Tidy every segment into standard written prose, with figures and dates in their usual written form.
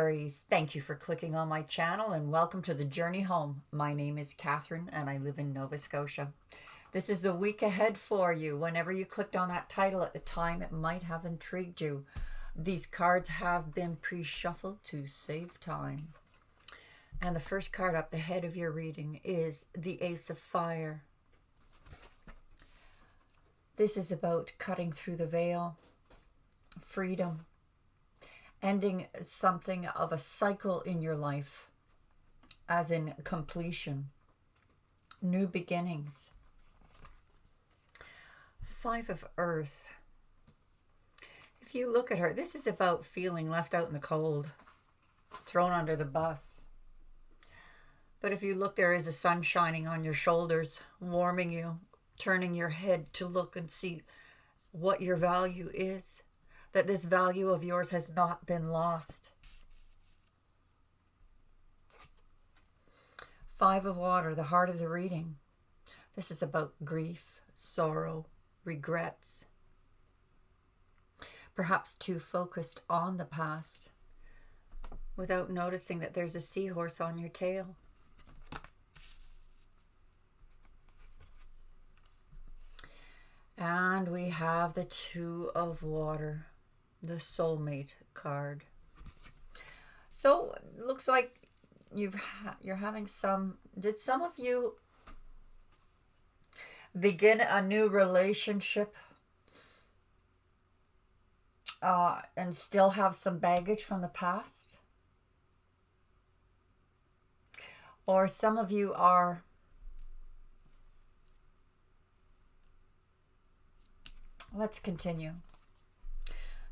Aries. Thank you for clicking on my channel and welcome to the journey home. My name is Catherine and I live in Nova Scotia. This is the week ahead for you. Whenever you clicked on that title at the time, it might have intrigued you. These cards have been pre-shuffled to save time. And the first card up the head of your reading is the Ace of Fire. This is about cutting through the veil, freedom, ending something of a cycle in your life, as in completion, new beginnings. Five of Earth. If you look at her, this is about feeling left out in the cold, thrown under the bus. But if you look, there is a sun shining on your shoulders, warming you, turning your head to look and see what your value is. That this value of yours has not been lost. Five of Water, the heart of the reading. This is about grief, sorrow, regrets. Perhaps too focused on the past without noticing that there's a seahorse on your tail. And we have the Two of Water, the soulmate card. So it looks like you're having did some of you begin a new relationship and still have some baggage from the past? Or some of you are let's continue.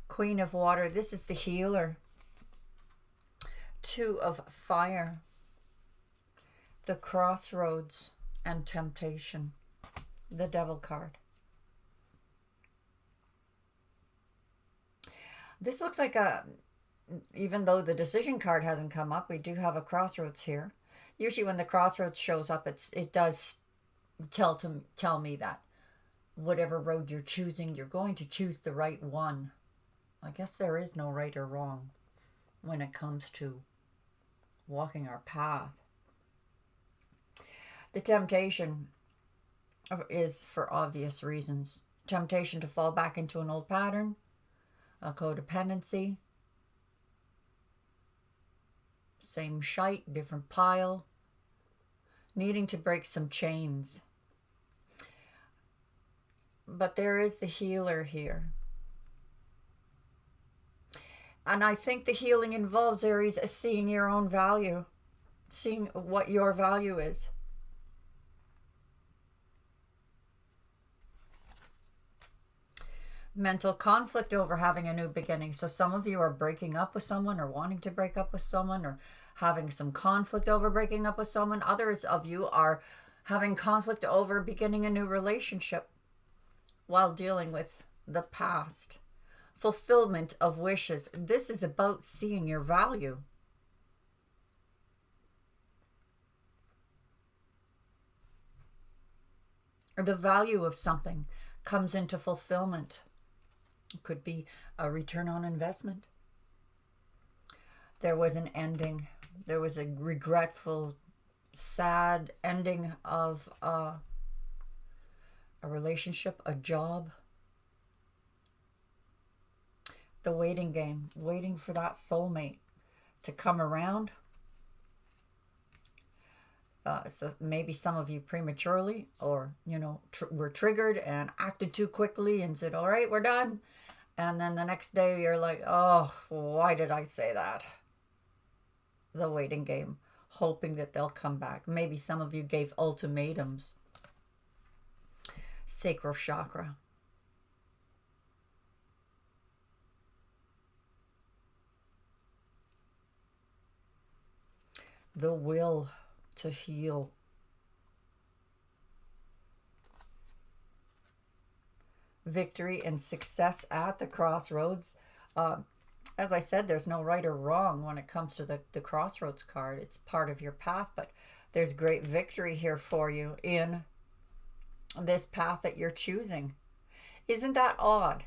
Queen of Water, this is the healer. Two of Fire, the crossroads and temptation, the Devil card. This looks like even though the decision card hasn't come up, we do have a crossroads here. Usually when the crossroads shows up, it does tell me that whatever road you're choosing, you're going to choose the right one. I guess there is no right or wrong when it comes to walking our path. The temptation is for obvious reasons. Temptation to fall back into an old pattern, a codependency, same shite, different pile, needing to break some chains. But there is the healer here. And I think the healing involves, Aries, seeing your own value, seeing what your value is. Mental conflict over having a new beginning. So some of you are breaking up with someone or wanting to break up with someone or having some conflict over breaking up with someone. Others of you are having conflict over beginning a new relationship while dealing with the past. Fulfillment of wishes. This is about seeing your value. Or the value of something comes into fulfillment. It could be a return on investment. There was an ending. There was a regretful, sad ending of a relationship, a job. The waiting game, waiting for that soulmate to come around. So maybe some of you prematurely or, were triggered and acted too quickly and said, all right, we're done. And then the next day you're like, oh, why did I say that? The waiting game, hoping that they'll come back. Maybe some of you gave ultimatums. Sacral chakra. The will to heal. Victory and success at the crossroads. As I said, there's no right or wrong when it comes to the crossroads card. It's part of your path, but there's great victory here for you in this path that you're choosing. Isn't that odd?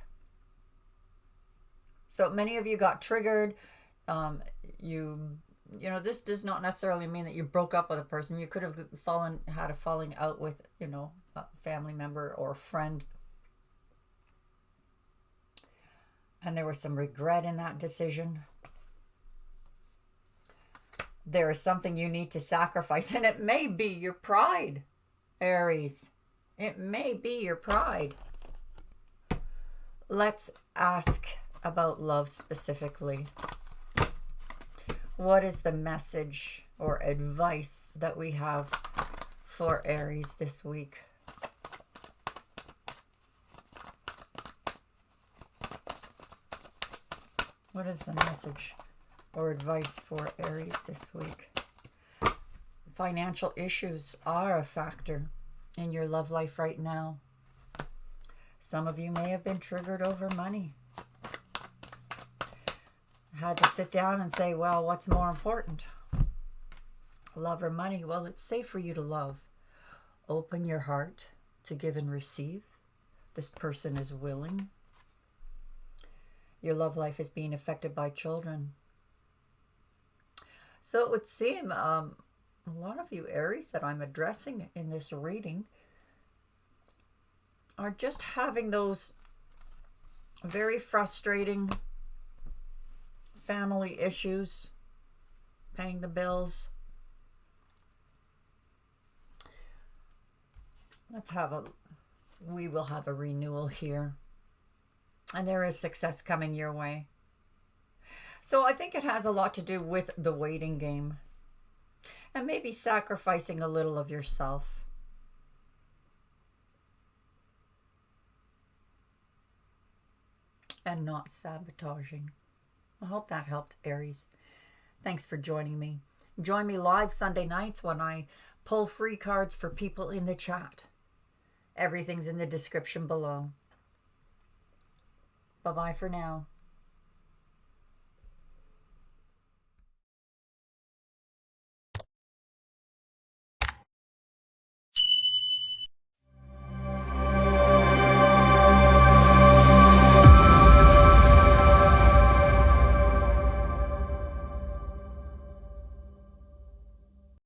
So many of you got triggered. This does not necessarily mean that you broke up with a person. You could have had a falling out with, a family member or a friend. And there was some regret in that decision. There is something you need to sacrifice, and it may be your pride, Aries. It may be your pride. Let's ask about love specifically. What is the message or advice that we have for Aries this week? What is the message or advice for Aries this week? Financial issues are a factor in your love life right now. Some of you may have been triggered over money. Had to sit down and say, well, what's more important? Love or money? Well, it's safe for you to love. Open your heart to give and receive. This person is willing. Your love life is being affected by children. So it would seem a lot of you Aries that I'm addressing in this reading are just having those very frustrating family issues, paying the bills. We will have a renewal here. And there is success coming your way. So I think it has a lot to do with the waiting game. And maybe sacrificing a little of yourself. And not sabotaging. I hope that helped, Aries. Thanks for joining me. Join me live Sunday nights when I pull free cards for people in the chat. Everything's in the description below. Bye-bye for now.